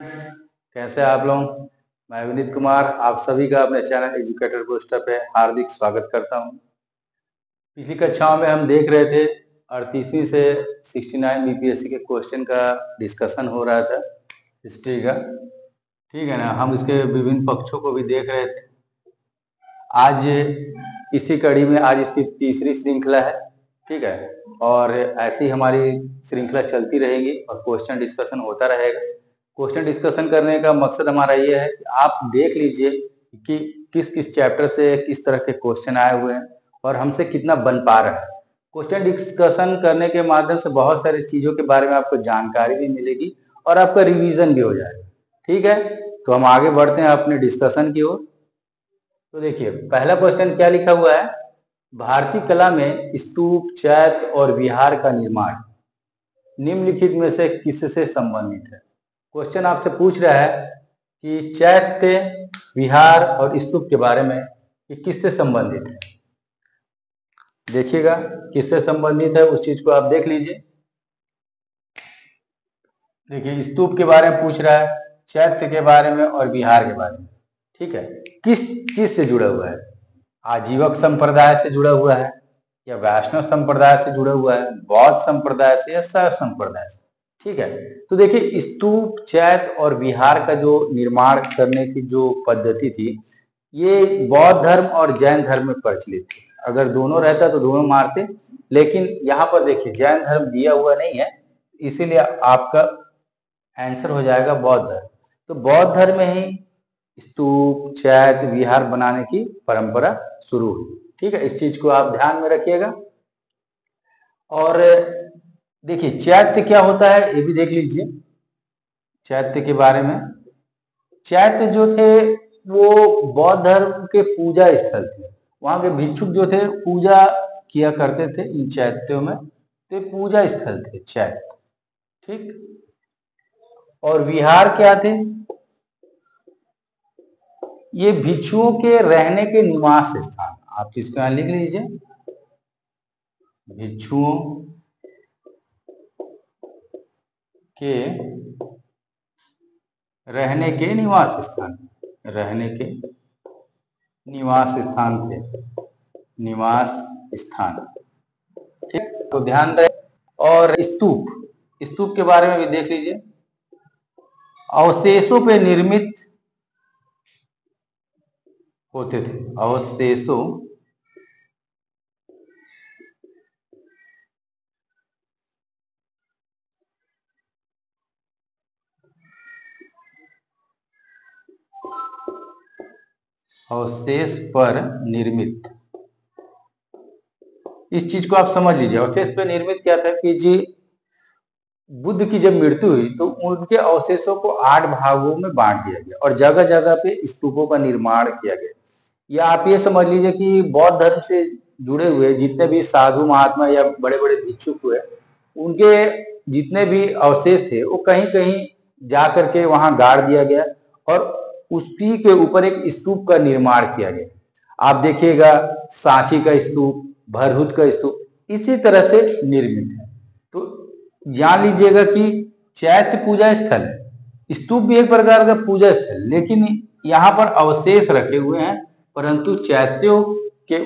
कैसे आप लोग। मैं विनीत कुमार आप सभी का अपने चैनल एजुकेटर बूस्टर पे हार्दिक स्वागत करता हूं। पिछली कक्षाओं में हम देख रहे थे 38वीं से 69 बीपीएससी के क्वेश्चन का डिस्कशन हो रहा था हिस्ट्री का, ठीक है ना। हम इसके विभिन्न पक्षों को भी देख रहे थे। आज इसी कड़ी में आज इसकी तीसरी श्रृंखला है, ठीक है, और ऐसी हमारी श्रृंखला चलती रहेगी और क्वेश्चन डिस्कशन होता रहेगा। क्वेश्चन डिस्कशन करने का मकसद हमारा ये है कि आप देख लीजिए कि किस किस चैप्टर से किस तरह के क्वेश्चन आए हुए हैं और हमसे कितना बन पा रहा है। क्वेश्चन डिस्कशन करने के माध्यम से बहुत सारी चीजों के बारे में आपको जानकारी भी मिलेगी और आपका रिवीजन भी हो जाएगा, ठीक है। तो हम आगे बढ़ते हैं अपने डिस्कशन की ओर। तो देखिए पहला क्वेश्चन क्या लिखा हुआ है, भारतीय कला में स्तूप, चैत्य और विहार का निर्माण निम्नलिखित में से किससे संबंधित है। क्वेश्चन आपसे पूछ रहा है कि चैत्य, विहार और स्तूप के बारे में ये किससे संबंधित है। देखिएगा किससे संबंधित है उस चीज को आप देख लीजिए। देखिए स्तूप के बारे में पूछ रहा है, चैत्य के बारे में और विहार के बारे में, ठीक है। किस चीज से जुड़ा हुआ है, आजीवक संप्रदाय से जुड़ा हुआ है या वैष्णव संप्रदाय से जुड़ा हुआ है, बौद्ध संप्रदाय से या शैव संप्रदाय से, ठीक है। तो देखिए स्तूप, चैत्य और विहार का जो निर्माण करने की जो पद्धति थी ये बौद्ध धर्म और जैन धर्म में प्रचलित थी। अगर दोनों रहता तो दोनों मारते, लेकिन यहाँ पर देखिए जैन धर्म दिया हुआ नहीं है, इसीलिए आपका आंसर हो जाएगा बौद्ध धर्म। तो बौद्ध धर्म में ही स्तूप, चैत्य, विहार बनाने की परंपरा शुरू हुई, ठीक है। इस चीज को आप ध्यान में रखिएगा। और देखिए चैत्य क्या होता है ये भी देख लीजिए। चैत्य के बारे में, चैत्य जो थे वो बौद्ध धर्म के पूजा स्थल थे। वहां के भिक्षुक जो थे पूजा किया करते थे इन चैत्यों में, तो पूजा स्थल थे चैत्य, ठीक। और विहार क्या थे, ये भिक्षुओं के रहने के निवास स्थान। आप इसको यहां लिख लीजिए, भिक्षुओं के रहने के निवास स्थान, रहने के निवास स्थान थे, निवास स्थान, ठीक। तो ध्यान रहे। और स्तूप, स्तूप के बारे में भी देख लीजिए। अवशेषों पे निर्मित होते थे, अवशेषों अवशेष पर निर्मित, इस चीज को आप समझ लीजिए। अवशेष पर निर्मित क्या था कि जी बुद्ध की जब मृत्यु हुई तो उनके अवशेषों को 8 भागों में बांट दिया गया और जगह जगह पे स्तूपों का निर्माण किया गया। या आप ये समझ लीजिए कि बौद्ध धर्म से जुड़े हुए जितने भी साधु महात्मा या बड़े बड़े भिक्षुक हुए, उनके जितने भी अवशेष थे वो कहीं कहीं जा करके वहां गाड़ दिया गया और उसी के ऊपर एक स्तूप का निर्माण किया गया। आप देखिएगा सांची का स्तूप, भरहुत का स्तूप इसी तरह से निर्मित है। तो जान लीजिएगा कि चैत्य पूजा स्थल है, स्तूप भी एक प्रकार का पूजा स्थल, लेकिन यहाँ पर अवशेष रखे हुए हैं परंतु चैत्यों के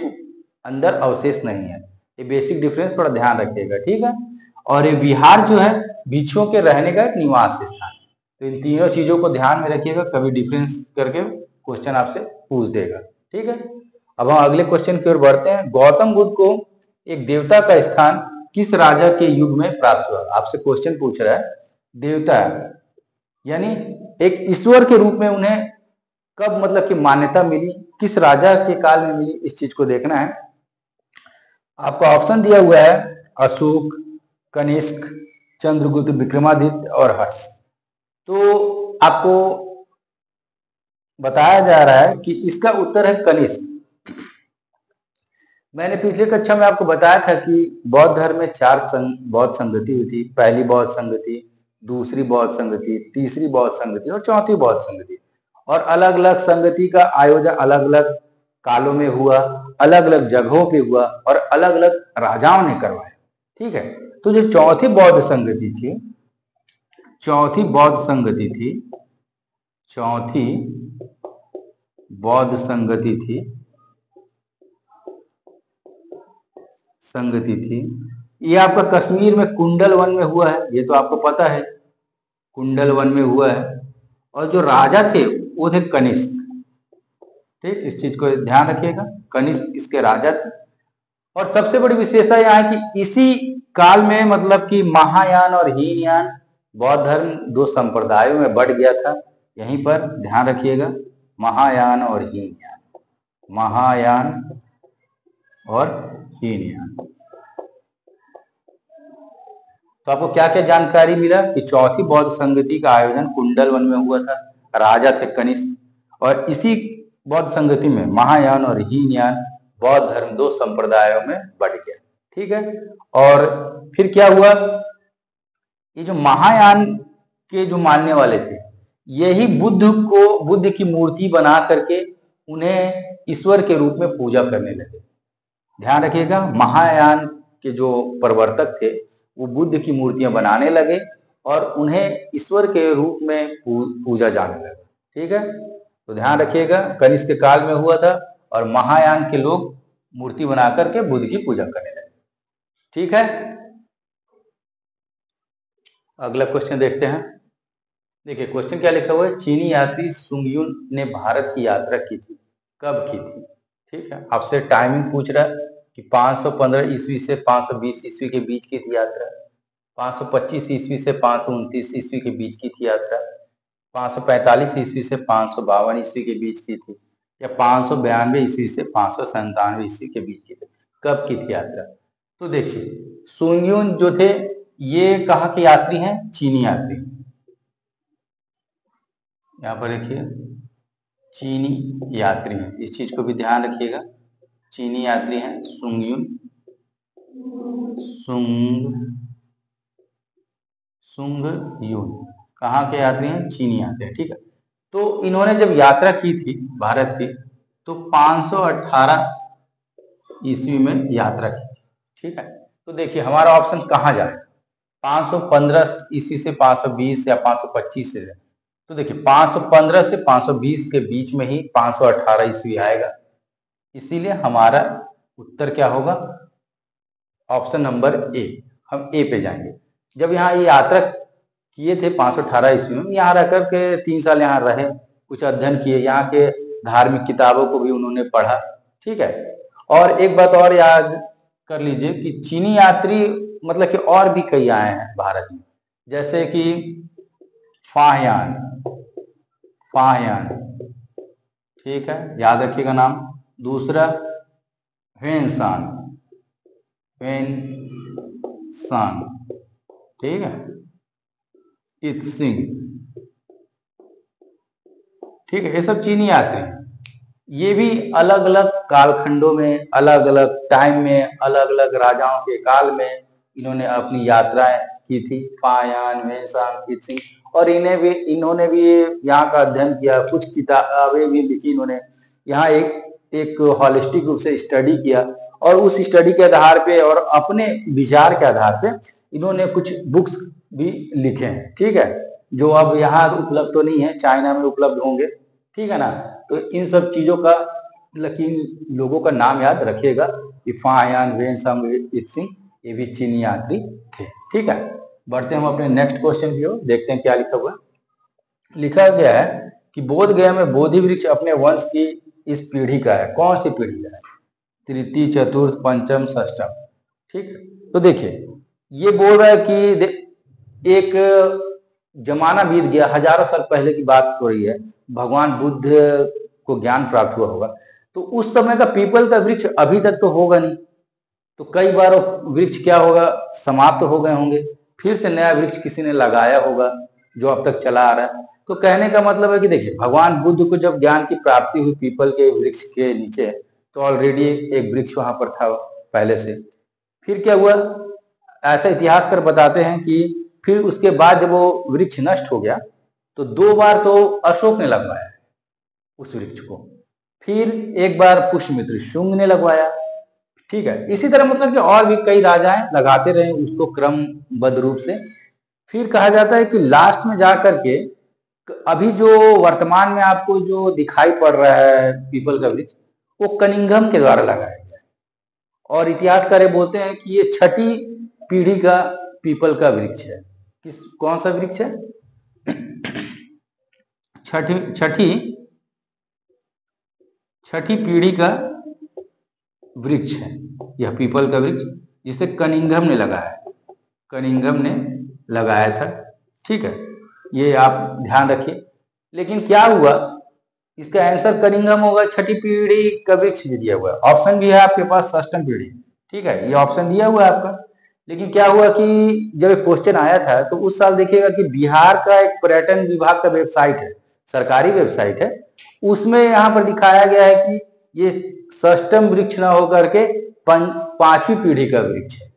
अंदर अवशेष नहीं है। ये बेसिक डिफरेंस थोड़ा ध्यान रखिएगा, ठीक है। और ये विहार जो है भिक्षुओं के रहने का एक निवास स्थान। तो इन तीनों चीजों को ध्यान में रखिएगा, कभी डिफरेंस करके क्वेश्चन आपसे पूछ देगा, ठीक है। अब हम अगले क्वेश्चन की ओर बढ़ते हैं। गौतम बुद्ध को एक देवता का स्थान किस राजा के युग में प्राप्त हुआ। आपसे क्वेश्चन पूछ रहा है देवता यानी एक ईश्वर के रूप में उन्हें कब मतलब कि मान्यता मिली, किस राजा के काल में मिली, इस चीज को देखना है। आपको ऑप्शन दिया हुआ है अशोक, कनिष्क, चंद्रगुप्त, विक्रमादित्य और हर्ष। तो आपको बताया जा रहा है कि इसका उत्तर है कनिष्क। मैंने पिछले कक्षा में आपको बताया था कि बौद्ध धर्म में 4 बौद्ध संगति हुई थी। पहली बौद्ध संगति, दूसरी बौद्ध संगति, तीसरी बौद्ध संगति और चौथी बौद्ध संगति। और अलग अलग संगति का आयोजन अलग अलग कालों में हुआ, अलग अलग जगहों पे हुआ और अलग अलग राजाओं ने करवाया, ठीक है। तो जो चौथी बौद्ध संगति थी, चौथी बौद्ध संगति थी, ये आपका कश्मीर में कुंडल वन में हुआ है, ये तो आपको पता है, कुंडल वन में हुआ है। और जो राजा थे वो थे कनिष्क। ठीक, इस चीज को ध्यान रखिएगा, कनिष्क इसके राजा थे। और सबसे बड़ी विशेषता यह है कि इसी काल में मतलब कि महायान और हीनयान बौद्ध धर्म दो संप्रदायों में बढ़ गया था। यहीं पर ध्यान रखिएगा, महायान और हीनयान, महायान और हीनयान। तो आपको क्या क्या जानकारी मिला कि चौथी बौद्ध संगति का आयोजन कुंडल वन में हुआ था, राजा थे कनिष्क, और इसी बौद्ध संगति में महायान और हीनयान बौद्ध धर्म दो संप्रदायों में बढ़ गया। ठीक है, और फिर क्या हुआ, ये जो महायान के जो मानने वाले थे, यही बुद्ध की मूर्ति बना करके उन्हें ईश्वर के रूप में पूजा करने लगे। ध्यान रखिएगा, महायान के जो प्रवर्तक थे वो बुद्ध की मूर्तियां बनाने लगे और उन्हें ईश्वर के रूप में पूजा जाने लगा। ठीक है, तो ध्यान रखिएगा, कनिष्क के काल में हुआ था और महायान के लोग मूर्ति बना करके बुद्ध की पूजा करने लगे। ठीक है, अगला क्वेश्चन देखते हैं। देखिए क्वेश्चन क्या लिखा हुआ है, चीनी यात्री सुंगयुन ने भारत की यात्रा की थी, कब की थी? ठीक है, आपसे टाइमिंग पूछ रहा है कि 515 ईस्वी से 520 ईस्वी के बीच की थी यात्रा, 525 ईस्वी से 529 ईस्वी के बीच की थी यात्रा, 545 ईस्वी से 552 ईस्वी के बीच की थी, या 592 ईस्वी से 597 ईस्वी के बीच की थी, कब की थी यात्रा? तो देखिए सुंगयुन जो थे ये कहाँ के यात्री हैं? चीनी यात्री। यहाँ पर देखिए चीनी यात्री हैं, इस चीज को भी ध्यान रखिएगा, चीनी यात्री हैं सुंगयुन, सुंगयुन कहाँ के यात्री हैं? चीनी यात्री हैं। ठीक है, तो इन्होंने जब यात्रा की थी भारत की तो 518 ईस्वी में यात्रा की थी। ठीक है, तो देखिए हमारा ऑप्शन कहाँ जाए, 515 ईस्वी से 520 या 525 से, तो देखिए 515 से 520 के बीच में ही 518 ईस्वी आएगा, इसीलिए हमारा उत्तर क्या होगा? ऑप्शन नंबर ए, हम ए पे जाएंगे। जब यहाँ ये यात्रा किए थे 518 ईस्वी में, यहाँ रह करके 3 साल यहाँ रहे, कुछ अध्ययन किए, यहाँ के धार्मिक किताबों को भी उन्होंने पढ़ा। ठीक है, और एक बात और याद कर लीजिए कि चीनी यात्री मतलब कि और भी कई आए हैं भारत में, जैसे कि फाहयान, ठीक है, याद रखिएगा नाम। दूसरा ह्वेनसान, ठीक है, इत्सिंग, ठीक है, ये सब चीनी यात्री हैं। ये भी अलग अलग कालखंडों में, अलग अलग टाइम में, अलग अलग राजाओं के काल में इन्होंने अपनी यात्राएं की थी, फाहयान, ह्वेनसान, इत्सिंग, और इन्होंने भी यहाँ का अध्ययन किया, कुछ किताबें भी लिखी इन्होंने, यहाँ एक हॉलिस्टिक रूप से स्टडी किया, और उस स्टडी के आधार पे और अपने विचार के आधार पे इन्होंने कुछ बुक्स भी लिखे हैं। ठीक है, जो अब यहाँ उपलब्ध तो नहीं है, चाइना में उपलब्ध होंगे। ठीक है ना, तो इन सब चीजों का लेकिन लोगों का नाम याद रखिएगा कि फाहयान, ह्वेनसान, इत्सिंग ये भी चीनी यात्री थे। ठीक है, बढ़ते हम अपने नेक्स्ट क्वेश्चन की ओर, देखते हैं क्या लिखा हुआ है। लिखा गया है कि बोध गया में बोधि वृक्ष अपने वंश की इस पीढ़ी का है, कौन सी पीढ़ी है? तृतीय, चतुर्थ, पंचम, षष्ठम। ठीक, तो देखिए ये बोल रहा है कि एक जमाना बीत गया, हजारों साल पहले की बात हो रही है, भगवान बुद्ध को ज्ञान प्राप्त हुआ होगा, तो उस समय का पीपल का वृक्ष अभी तक तो होगा नहीं, तो कई बार वृक्ष क्या होगा, समाप्त हो गए होंगे, फिर से नया वृक्ष किसी ने लगाया होगा जो अब तक चला आ रहा है। तो कहने का मतलब है कि देखिए भगवान बुद्ध को जब ज्ञान की प्राप्ति हुई पीपल के वृक्ष के नीचे, तो ऑलरेडी एक वृक्ष वहां पर था पहले से। फिर क्या हुआ, ऐसा इतिहासकार बताते हैं कि फिर उसके बाद जब वो वृक्ष नष्ट हो गया तो 2 बार तो अशोक ने लगवाया उस वृक्ष को, फिर एक बार पुष्यमित्र शुंग ने लगवाया। ठीक है, इसी तरह मतलब कि और भी कई राजाएं लगाते रहे उसको क्रमबद्ध रूप से। फिर कहा जाता है कि लास्ट में जाकर के अभी जो वर्तमान में आपको जो दिखाई पड़ रहा है पीपल का वृक्ष, वो कनिंघम के द्वारा लगाया गया है। और इतिहासकार बोलते हैं कि ये छठी पीढ़ी का पीपल का वृक्ष है। कौन सा वृक्ष है? छठी छठी पीढ़ी का वृक्ष है यह पीपल का वृक्ष, जिसे कनिंघम ने लगाया, कनिंघम ने लगाया था। ठीक है, ये आप ध्यान रखिए। लेकिन क्या हुआ, इसका आंसर कनिंघम होगा, छठी पीढ़ी का वृक्ष भी दिया हुआ है। ऑप्शन भी है आपके पास अष्टम पीढ़ी। ठीक है, ये ऑप्शन दिया हुआ है आपका। लेकिन क्या हुआ कि जब क्वेश्चन आया था तो उस साल देखिएगा कि बिहार का एक पर्यटन विभाग का वेबसाइट है, सरकारी वेबसाइट है, उसमें यहाँ पर दिखाया गया है कि ये षष्टम वृक्ष न होकर के पांचवी पीढ़ी का वृक्ष है।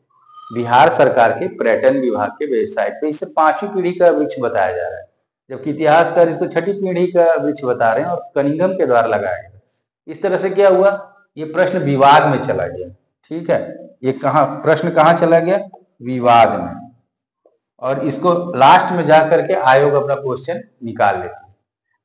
बिहार सरकार के पर्यटन विभाग के वेबसाइट पे इसे पांचवी पीढ़ी का वृक्ष बताया जा रहा है, जबकि इतिहासकार इसको छठी पीढ़ी का वृक्ष बता रहे हैं और कनिंघम के द्वारा लगाया गया। इस तरह से क्या हुआ, ये प्रश्न विवाद में चला गया। ठीक है, ये प्रश्न कहाँ चला गया? विवाद में। और इसको लास्ट में जाकर के आयोग अपना क्वेश्चन निकाल लेती है।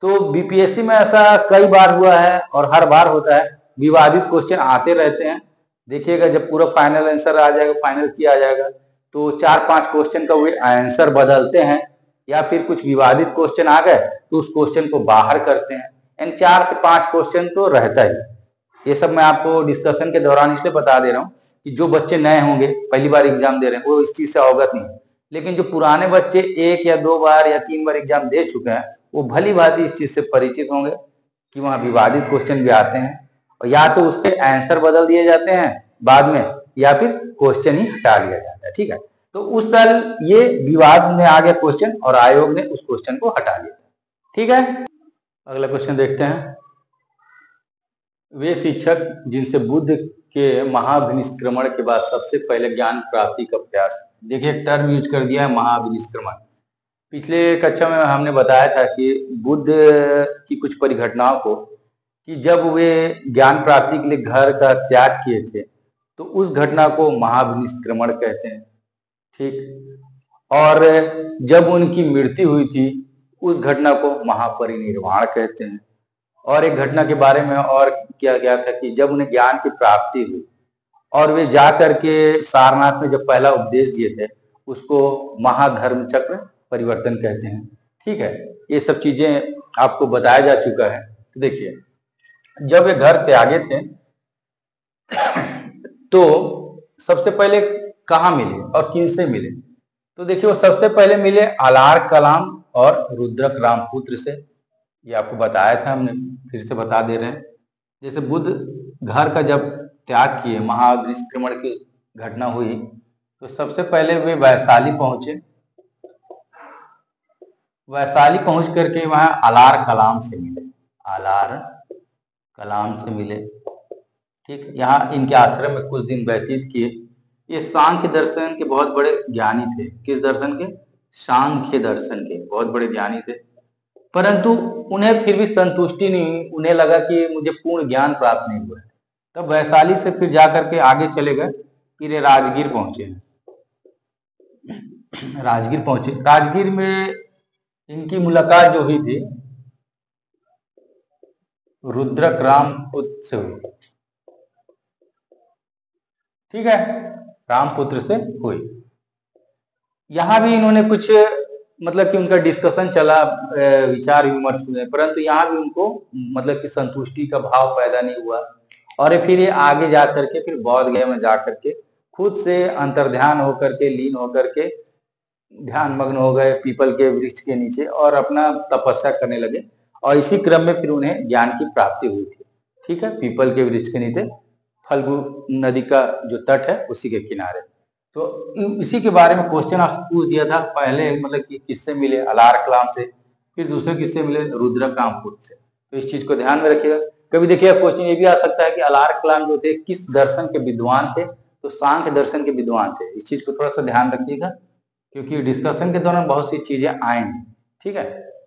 तो बीपीएससी में ऐसा कई बार हुआ है और हर बार होता है, विवादित क्वेश्चन आते रहते हैं। देखिएगा जब पूरा फाइनल आंसर आ जाएगा, फाइनल किया जाएगा, तो 4-5 क्वेश्चन का वे आंसर बदलते हैं, या फिर कुछ विवादित क्वेश्चन आ गए तो उस क्वेश्चन को बाहर करते हैं। यानी 4 से 5 क्वेश्चन तो रहता ही। ये सब मैं आपको डिस्कशन के दौरान इसलिए बता दे रहा हूँ कि जो बच्चे नए होंगे, पहली बार एग्जाम दे रहे हैं, वो इस चीज से अवगत नहीं है। लेकिन जो पुराने बच्चे 1 या 2 बार या 3 बार एग्जाम दे चुके हैं, वो भली भांति इस चीज से परिचित होंगे कि वहाँ विवादित क्वेश्चन भी आते हैं, और या तो उसके आंसर बदल दिए जाते हैं बाद में, या फिर क्वेश्चन ही हटा लिया जाता है। ठीक है, तो उस साल ये विवाद में आ गया क्वेश्चन और आयोग ने उस क्वेश्चन को हटा दिया। ठीक है, अगला क्वेश्चन देखते हैं। वे शिक्षक जिनसे बुद्ध के महाविनिष्क्रमण के बाद सबसे पहले ज्ञान प्राप्ति का प्रयास, देखिए टर्म यूज कर दिया है महाविनिष्क्रमण। पिछले कक्षा में हमने बताया था कि बुद्ध की कुछ परिघटनाओं को, कि जब वे ज्ञान प्राप्ति के लिए घर का त्याग किए थे, तो उस घटना को महाविनिष्क्रमण कहते हैं। ठीक, और जब उनकी मृत्यु हुई थी, उस घटना को महापरिनिर्वाण कहते हैं। और एक घटना के बारे में और किया गया था कि जब उन्हें ज्ञान की प्राप्ति हुई और वे जा करके सारनाथ में जब पहला उपदेश दिए थे, उसको महाधर्म चक्र परिवर्तन कहते हैं। ठीक है, ये सब चीजें आपको बताया जा चुका है। तो देखिए, जब वे घर त्यागे थे तो सबसे पहले कहाँ मिले और किन से मिले? तो देखिए, वो सबसे पहले मिले अलार कलाम और रुद्रक रामपुत्र से। ये आपको बताया था हमने, फिर से बता दे रहे हैं। जैसे बुद्ध घर का जब त्याग किए, महाविनिष्क्रमण की घटना हुई, तो सबसे पहले वे वैशाली पहुंचे। वैशाली पहुंच करके वहां अलार कलाम से मिले, अलार कलाम से मिले। ठीक, यहाँ इनके आश्रम में कुछ दिन व्यतीत किए। ये सांख्य दर्शन के बहुत बड़े ज्ञानी थे। किस दर्शन के? सांख्य दर्शन के बहुत बड़े ज्ञानी थे। परंतु उन्हें फिर भी संतुष्टि नहीं हुई, उन्हें लगा कि मुझे पूर्ण ज्ञान प्राप्त नहीं हुआ। तब वैशाली से फिर जाकर के आगे चले गए, फिर ये राजगीर पहुंचे। राजगीर पहुंचे, राजगीर में इनकी मुलाकात जो हुई थी रुद्रक रामपुत्र से हुई। ठीक है, रामपुत्र से हुई। यहां भी इन्होंने कुछ, मतलब कि उनका डिस्कशन चला, विचार विमर्श हुए, परंतु यहाँ भी उनको मतलब कि संतुष्टि का भाव पैदा नहीं हुआ। और फिर ये आगे जा करके फिर बौद्ध गया में जा करके खुद से अंतर्ध्यान होकर के, लीन होकर के ध्यान मग्न हो गए पीपल के वृक्ष के नीचे और अपना तपस्या करने लगे। और इसी क्रम में फिर उन्हें ज्ञान की प्राप्ति हुई थी। ठीक है, पीपल के वृक्ष के नीचे, फल्गु नदी का जो तट है उसी के किनारे। तो इसी के बारे में क्वेश्चन आपसे पूछ दिया था पहले, मतलब कि किससे मिले? अलार कलाम से। फिर दूसरे किससे मिले? रुद्रक रामपुत्र से। तो इस चीज को ध्यान में रखिएगा। कभी देखिएगा क्वेश्चन ये भी आ सकता है कि अलार कलाम जो थे किस दर्शन के विद्वान थे? तो सांख्य दर्शन के विद्वान थे। इस चीज को थोड़ा सा ध्यान रखिएगा, क्योंकि डिस्कशन के दौरान बहुत सी चीजें आएंगी। ठीक है,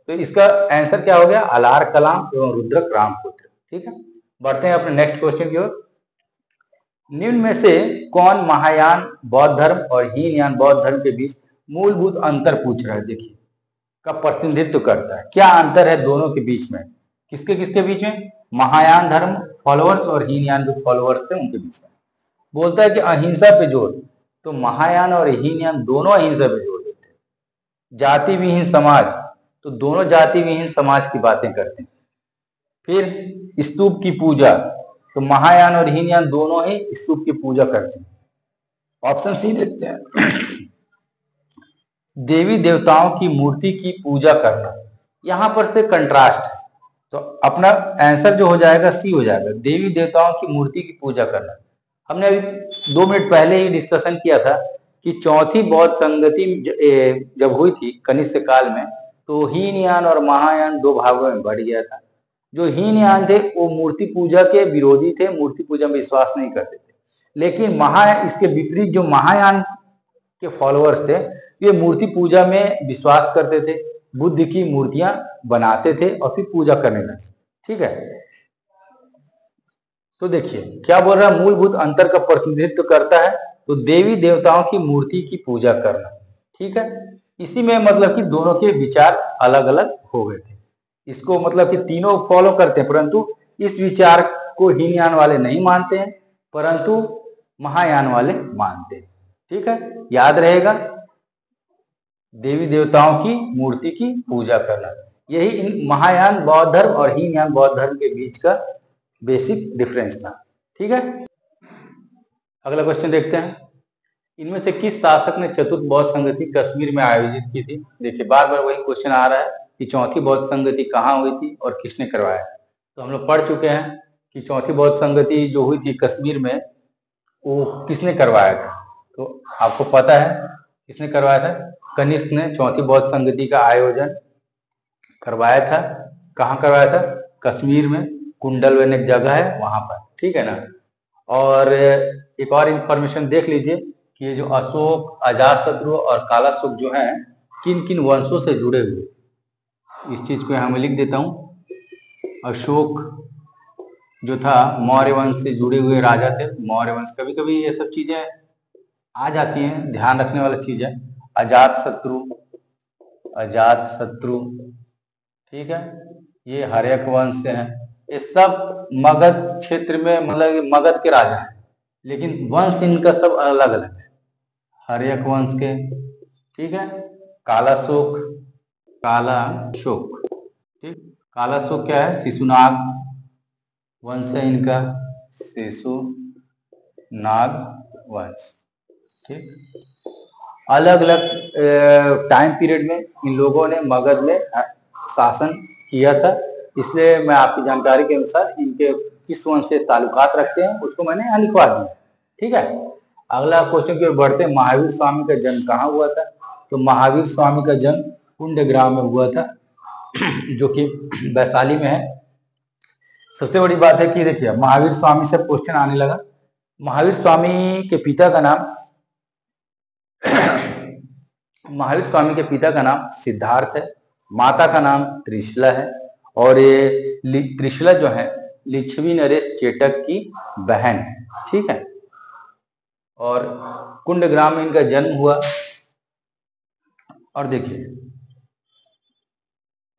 तो इसका आंसर क्या हो गया? अलार कलाम एवं रुद्रक रामपुत्र। ठीक है, बढ़ते हैं अपने नेक्स्ट क्वेश्चन की ओर। निम्न में से कौन महायान बौद्ध धर्म और हीनयान बौद्ध धर्म के बीच मूलभूत अंतर पूछ रहा है? देखिए, का प्रतिनिधित्व करता है। क्या अंतर है दोनों के बीच में? किसके किसके बीच में? महायान धर्म फॉलोअर्स और हीनयान जो फॉलोअर्स थे उनके बीच में। बोलता है कि अहिंसा पे जोर, तो महायान और हीनयान दोनों अहिंसा पे जोर देते हैं। जाति विहीन समाज, तो दोनों जाति विहीन समाज की बातें करते हैं। फिर स्तूप की पूजा, तो महायान और हीनयान दोनों ही स्तूप की पूजा करते हैं। ऑप्शन सी देखते हैं। देवी देवताओं की मूर्ति की पूजा करना, यहां पर से कंट्रास्ट है, तो अपना आंसर जो हो जाएगा सी हो जाएगा, देवी देवताओं की मूर्ति की पूजा करना। हमने अभी 2 मिनट पहले ही डिस्कशन किया था कि चौथी बौद्ध संगति जब हुई थी कनिष्क काल में, तो हीनयान और महायान 2 भागों में बढ़ गया था। जो हीनयान थे वो मूर्ति पूजा के विरोधी थे, मूर्ति पूजा में विश्वास नहीं करते थे। लेकिन इसके विपरीत जो महायान के फॉलोअर्स थे, ये मूर्ति पूजा में विश्वास करते थे, बुद्ध की मूर्तियां बनाते थे और फिर पूजा करने लगे। ठीक है, तो देखिए क्या बोल रहा है, मूलभूत अंतर का प्रतिनिधित्व करता है, तो देवी देवताओं की मूर्ति की पूजा करना। ठीक है, इसी में मतलब कि दोनों के विचार अलग अलग हो गए थे। इसको मतलब कि तीनों फॉलो करते हैं, परंतु इस विचार को हीनयान वाले नहीं मानते हैं, परंतु महायान वाले मानते हैं। ठीक है, याद रहेगा, देवी देवताओं की मूर्ति की पूजा करना, यही इन महायान बौद्ध धर्म और हीनयान बौद्ध धर्म के बीच का बेसिक डिफरेंस था। ठीक है, अगला क्वेश्चन देखते हैं। इनमें से किस शासक ने चतुर्थ बौद्ध संगति कश्मीर में आयोजित की थी? देखिए बार बार वही क्वेश्चन आ रहा है कि चौथी बौद्ध संगति कहाँ हुई थी और किसने करवाया। तो हम लोग पढ़ चुके हैं कि चौथी बौद्ध संगति जो हुई थी कश्मीर में, वो किसने करवाया था? तो आपको पता है किसने करवाया था? कनिष्क ने चौथी बौद्ध संगति का आयोजन करवाया था। कहाँ करवाया था? कश्मीर में, कुंडलवन एक जगह है वहां पर। ठीक है ना। और एक और इंफॉर्मेशन देख लीजिए कि ये जो अशोक, अजातशत्रु और कालाशोक जो है किन किन वंशों से जुड़े हुए, इस चीज को यहाँ मैं लिख देता हूँ। अशोक जो था मौर्य वंश से जुड़े हुए राजा थे, मौर्य वंश। कभी कभी ये सब चीजें आ जाती हैं, ध्यान रखने वाली चीज है। अजातशत्रु, अजातशत्रु, ठीक है, ये हर्यक वंश से है। ये सब मगध क्षेत्र में, मतलब मगध के राजा हैं, लेकिन वंश इनका सब अलग अलग है। हर्यक वंश के, ठीक है। कालाशोक, कालाशोक, ठीक, कालाशोक क्या है? शिशुनाग वंश है इनका, शिशुनाग वंश। ठीक, अलग अलग टाइम पीरियड में इन लोगों ने मगध में शासन किया था, इसलिए मैं आपकी जानकारी के अनुसार इनके किस वंश से ताल्लुकात रखते हैं उसको मैंने यहाँ लिखवा दिया। ठीक है, अगला क्वेश्चन की ओर बढ़ते हैं। महावीर स्वामी का जन्म कहाँ हुआ था? तो महावीर स्वामी का जन्म कुंडग्राम में हुआ था, जो कि वैशाली में है। सबसे बड़ी बात है कि देखिए महावीर स्वामी से क्वेश्चन आने लगा। महावीर स्वामी के पिता का नाम महावीर स्वामी के पिता का नाम सिद्धार्थ है, माता का नाम त्रिशला है, और ये त्रिशला जो है लिच्छवी नरेश चेटक की बहन है। ठीक है, और कुंडग्राम में इनका जन्म हुआ। और देखिए,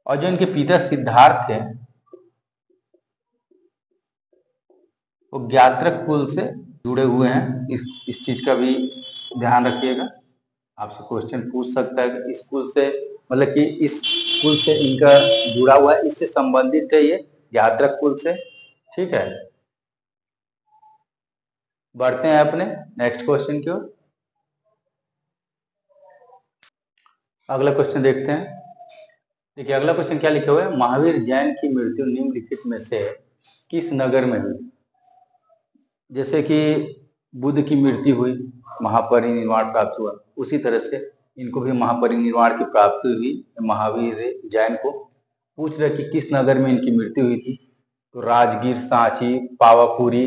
और जो इनके पिता सिद्धार्थ थे वो ज्ञात्रक कुल से जुड़े हुए हैं। इस चीज का भी ध्यान रखिएगा, आपसे क्वेश्चन पूछ सकता है कि इस कुल से, मतलब कि इस कुल से इनका जुड़ा हुआ है, इससे संबंधित है ये ज्ञात्रक कुल से। ठीक है, बढ़ते हैं अपने नेक्स्ट क्वेश्चन की ओर। अगला क्वेश्चन देखते हैं। देखिए अगला क्वेश्चन क्या लिखा हुआ है, महावीर जैन की मृत्यु निम्नलिखित में से किस नगर में हुई? जैसे कि बुद्ध की मृत्यु हुई, महापरिनिर्वाण प्राप्त हुआ, उसी तरह से इनको भी महापरिनिर्वाण की प्राप्ति हुई। महावीर जैन को पूछ रहे कि किस नगर में इनकी मृत्यु हुई थी? तो राजगीर, सांची, पावापुरी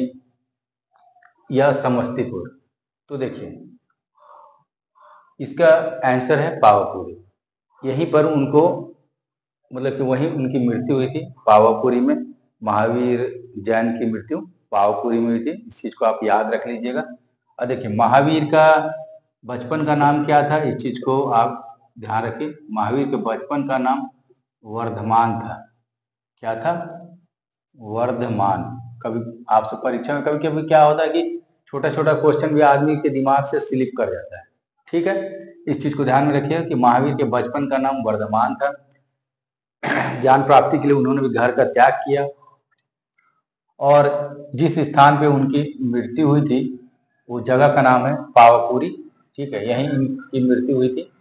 या समस्तीपुर। तो देखिए इसका आंसर है पावापुरी। यहीं पर उनको, मतलब कि वहीं उनकी मृत्यु हुई थी, पावापुरी में। महावीर जैन की मृत्यु पावापुरी में हुई थी, इस चीज को आप याद रख लीजिएगा। और देखिए महावीर का बचपन का नाम क्या था, इस चीज को आप ध्यान रखिए, महावीर के बचपन का नाम वर्धमान था। क्या था? वर्धमान। कभी आपसे परीक्षा में कभी कभी क्या होता है कि छोटा छोटा क्वेश्चन भी आदमी के दिमाग से स्लिप कर जाता है। ठीक है, इस चीज को ध्यान में रखिए कि महावीर के बचपन का नाम वर्धमान था। ज्ञान प्राप्ति के लिए उन्होंने भी घर का त्याग किया और जिस स्थान पे उनकी मृत्यु हुई थी वो जगह का नाम है पावापुरी। ठीक है, यहीं इनकी मृत्यु हुई थी।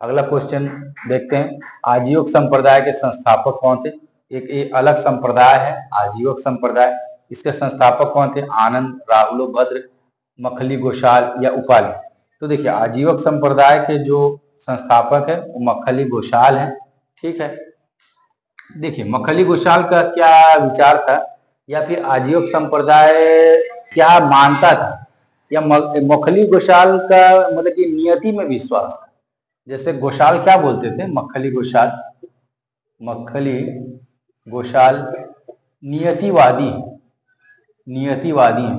अगला क्वेश्चन देखते हैं, आजीवक संप्रदाय के संस्थापक कौन थे? एक अलग संप्रदाय है आजीवक संप्रदाय, इसके संस्थापक कौन थे? आनंद, राहुलो भद्र, मखली गोशाल या उपाली। तो देखिए, आजीवक संप्रदाय के जो संस्थापक है वो मखली गोशाल है। ठीक है, देखिए मखली गोशाल का क्या विचार था या फिर आजीवक संप्रदाय क्या मानता था, या मखली गोशाल का मतलब कि नियति में विश्वास था। जैसे गोशाल क्या बोलते थे, मखली गोशाल नियतिवादी है, नियतिवादी है,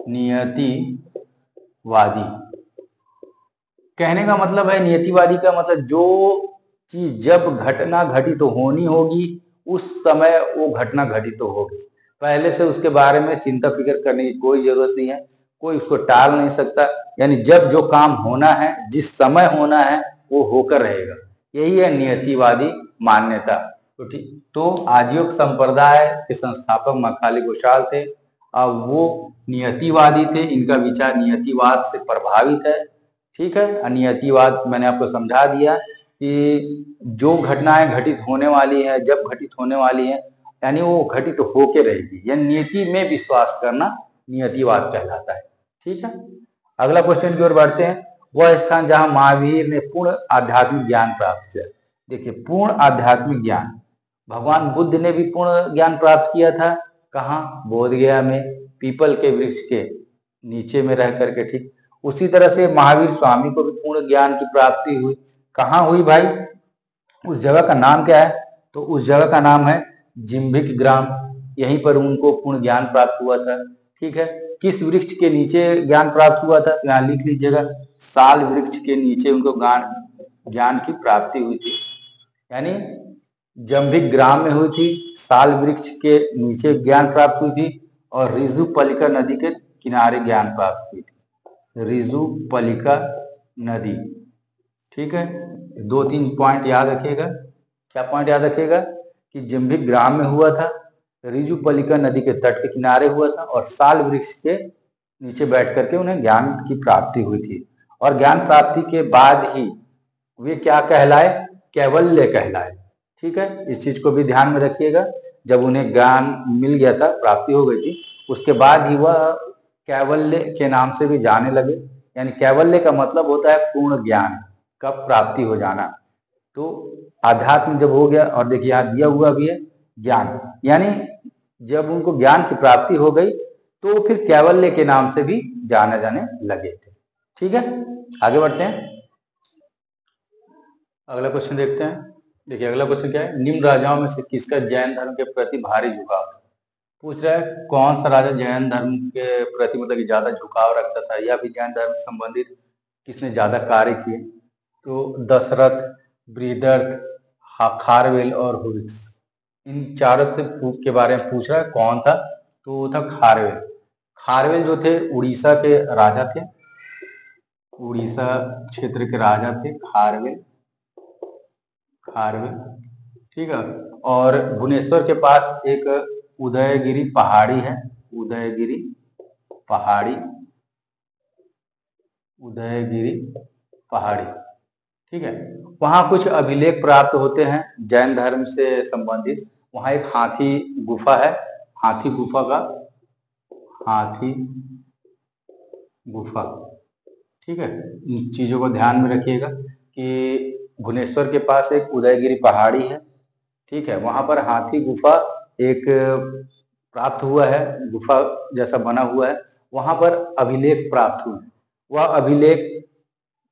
नियतिवादी। कहने का मतलब है, नियतिवादी का मतलब जो चीज जब घटना घटित तो होनी होगी उस समय वो घटना घटित तो होगी, पहले से उसके बारे में चिंता फिक्र करने की कोई जरूरत नहीं है, कोई उसको टाल नहीं सकता। यानी जब जो काम होना है, जिस समय होना है वो होकर रहेगा, यही है नियतिवादी मान्यता। तो ठीक, तो आजीवक संप्रदाय के संस्थापक मखली गोशाल थे। अब वो नियतिवादी थे, इनका विचार नियतिवाद से प्रभावित है। ठीक है, नियतिवाद मैंने आपको समझा दिया कि जो घटनाएं घटित होने वाली है, जब घटित होने वाली है, यानी वो घटित होके रहेगी, यानी नियति में विश्वास करना नियतिवाद कहलाता है। ठीक है, अगला क्वेश्चन की ओर बढ़ते हैं, वह स्थान जहां महावीर ने पूर्ण आध्यात्मिक ज्ञान प्राप्त किया। देखिए, पूर्ण आध्यात्मिक ज्ञान, भगवान बुद्ध ने भी पूर्ण ज्ञान प्राप्त किया था। कहाँ? बोधगया में, पीपल के वृक्ष के नीचे में रह करके। ठीक, उसी तरह से महावीर स्वामी को भी पूर्ण ज्ञान की प्राप्ति हुई। कहाँ हुई भाई? उस जगह का नाम क्या है? तो उस जगह का नाम है जिम्भिक ग्राम, यहीं पर उनको पूर्ण ज्ञान प्राप्त हुआ था। ठीक है, किस वृक्ष के नीचे ज्ञान प्राप्त हुआ था? यहाँ लिख लीजिएगा, साल वृक्ष के नीचे उनको ज्ञान की प्राप्ति हुई थी। यानी जम्भिक ग्राम में हुई थी, साल वृक्ष के नीचे ज्ञान प्राप्त हुई थी, और रिजुपलिका नदी के किनारे ज्ञान प्राप्त हुई थी। रिजुपलिका नदी। ठीक है, 2-3 पॉइंट याद रखिएगा। क्या पॉइंट याद रखिएगा? कि जिम्भिक ग्राम में हुआ था, रिजुपलिका नदी के तट के किनारे हुआ था, और साल वृक्ष के नीचे बैठ करके उन्हें ज्ञान की प्राप्ति हुई थी। और ज्ञान प्राप्ति के बाद ही वे क्या कहलाए? कैवल्य कहलाए। ठीक है, इस चीज को भी ध्यान में रखिएगा। जब उन्हें ज्ञान मिल गया था, प्राप्ति हो गई थी, उसके बाद ही वह कैवल्य के नाम से भी जाने लगे। यानी कैवल्य का मतलब होता है पूर्ण ज्ञान का प्राप्ति हो जाना। तो आध्यात्म जब हो गया, और देखिए यहाँ दिया हुआ भी है ज्ञान, यानी जब उनको ज्ञान की प्राप्ति हो गई तो फिर कैवल्य के नाम से भी जाने जाने लगे थे। ठीक है, आगे बढ़ते हैं, अगला क्वेश्चन देखते हैं। देखिए अगला क्वेश्चन क्या है, निम्न राजाओं में से किसका जैन धर्म के प्रति भारी झुकाव था? पूछ रहा है कौन सा राजा जैन धर्म के प्रति मतलब कि ज्यादा झुकाव रखता था, या फिर जैन धर्म से संबंधित किसने ज्यादा कार्य किए? तो दशरथ, बृहदर्थ, खारवेल और हुविक्स, इन चारों से के बारे में पूछ रहा है। कौन था? तो वो था खारवेल। खारवेल जो थे उड़ीसा के राजा थे, उड़ीसा क्षेत्र के राजा थे खारवेल। ठीक है, और भुवनेश्वर के पास एक उदयगिरी पहाड़ी है, उदयगिरी पहाड़ी। ठीक है, वहां कुछ अभिलेख प्राप्त होते हैं जैन धर्म से संबंधित। वहां एक हाथी गुफा है, हाथी गुफा। ठीक है, इन चीजों को ध्यान में रखिएगा कि भुवनेश्वर के पास एक उदयगिरी पहाड़ी है। ठीक है, वहां पर हाथी गुफा एक प्राप्त हुआ है, गुफा जैसा बना हुआ है, वहां पर अभिलेख प्राप्त हुए। वह अभिलेख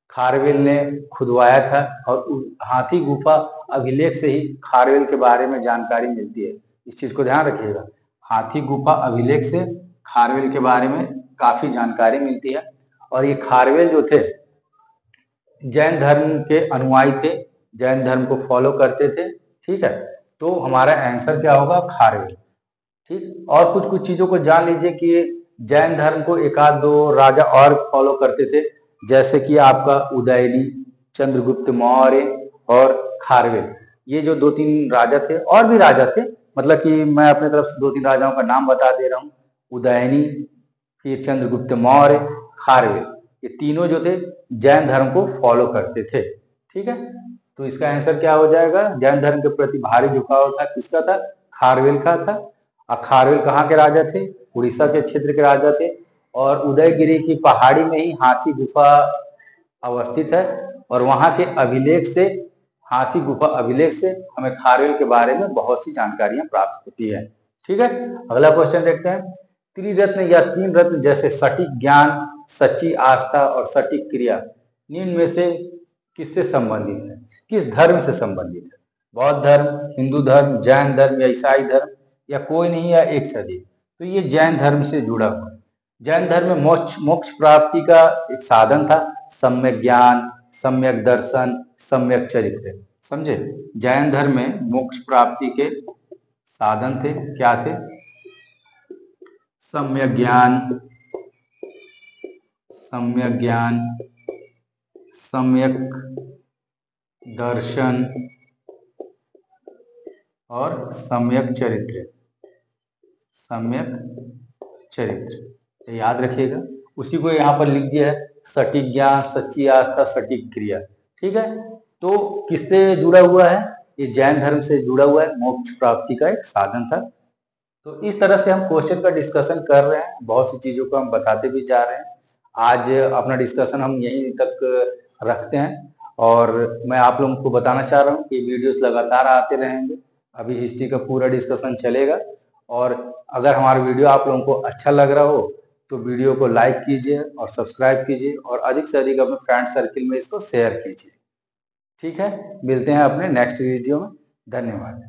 खारवेल ने खुदवाया था, और हाथी गुफा अभिलेख से ही खारवेल के बारे में जानकारी मिलती है। इस चीज को ध्यान रखिएगा, हाथी गुफा अभिलेख से खारवेल के बारे में काफी जानकारी मिलती है। और ये खारवेल जो थे, जैन धर्म के अनुयायी थे, जैन धर्म को फॉलो करते थे। ठीक है, तो हमारा आंसर क्या होगा? खारवेल। ठीक, और कुछ कुछ चीजों को जान लीजिए कि जैन धर्म को एक आध दो राजा और फॉलो करते थे, जैसे कि आपका उदयनी, चंद्रगुप्त मौर्य और खारवेल। ये जो दो तीन राजा थे, और भी राजा थे, मतलब कि मैं अपने तरफ से दो तीन राजाओं का नाम बता दे रहा हूँ। उदयनी, फिर चंद्रगुप्त मौर्य, खारवेल, ये तीनों जो थे जैन धर्म को फॉलो करते थे। ठीक है, तो इसका आंसर क्या हो जाएगा? जैन धर्म के प्रति भारी झुकाव था, किसका था? खारवेल का था। और खारवेल कहाँ के राजा थे? उड़ीसा के क्षेत्र के राजा थे। और उदयगिरी की पहाड़ी में ही हाथी गुफा अवस्थित है, और वहां के अभिलेख से, हाथी गुफा अभिलेख से हमें खारवेल के बारे में बहुत सी जानकारियां प्राप्त होती है। ठीक है, अगला क्वेश्चन देखते हैं। त्रिरत्न या तीन रत्न जैसे सटीक ज्ञान, सच्ची आस्था और सटीक क्रिया निम्न में से किससे संबंधित है? किस धर्म से संबंधित है? बौद्ध धर्म, हिंदू धर्म, जैन धर्म या ईसाई धर्म, या कोई नहीं, या एक से अधिक? तो ये जैन धर्म से जुड़ा हुआ है। जैन धर्म में मोक्ष मोक्ष प्राप्ति का एक साधन था, सम्यक ज्ञान, सम्यक दर्शन, सम्यक चरित्र। समझे? जैन धर्म में मोक्ष प्राप्ति के साधन थे, क्या थे? सम्यक ज्ञान, सम्यक ज्ञान, सम्यक दर्शन और सम्यक चरित्र। सम्यक चरित्र याद रखिएगा, उसी को यहाँ पर लिख दिया है, सटीक ज्ञान, सच्ची आस्था, सटीक क्रिया। ठीक है, तो किससे जुड़ा हुआ है? ये जैन धर्म से जुड़ा हुआ है, मोक्ष प्राप्ति का एक साधन था। तो इस तरह से हम क्वेश्चन का डिस्कशन कर रहे हैं, बहुत सी चीजों को हम बताते भी जा रहे हैं। आज अपना डिस्कशन हम यहीं तक रखते हैं, और मैं आप लोगों को बताना चाह रहा हूँ कि वीडियोस लगातार आते रहेंगे। अभी हिस्ट्री का पूरा डिस्कशन चलेगा, और अगर हमारा वीडियो आप लोगों को अच्छा लग रहा हो तो वीडियो को लाइक कीजिए और सब्सक्राइब कीजिए, और अधिक से अधिक अपने फ्रेंड सर्किल में इसको शेयर कीजिए। ठीक है, मिलते हैं अपने नेक्स्ट वीडियो में। धन्यवाद।